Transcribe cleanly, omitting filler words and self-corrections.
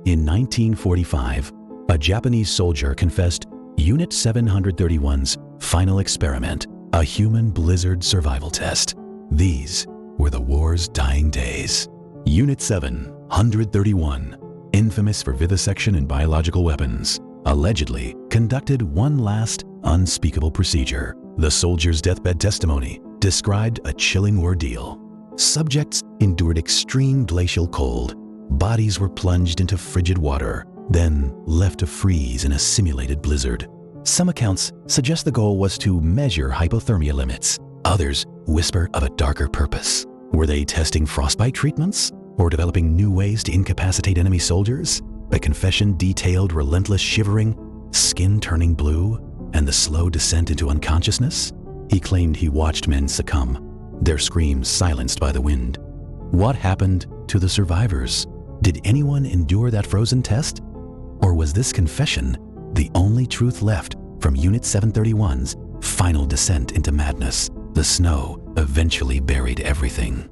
In 1945, a Japanese soldier confessed Unit 731's final experiment, a human blizzard survival test. These were the war's dying days. Unit 731, infamous for vivisection and biological weapons, allegedly conducted one last unspeakable procedure. The soldier's deathbed testimony described a chilling ordeal. Subjects endured extreme glacial cold. Bodies were plunged into frigid water, then left to freeze in a simulated blizzard. Some accounts suggest the goal was to measure hypothermia limits. Others whisper of a darker purpose. Were they testing frostbite treatments or developing new ways to incapacitate enemy soldiers? The confession detailed relentless shivering, skin turning blue, and the slow descent into unconsciousness. He claimed he watched men succumb, their screams silenced by the wind. What happened to the survivors? Did anyone endure that frozen test? Or was this confession the only truth left from Unit 731's final descent into madness? The snow eventually buried everything.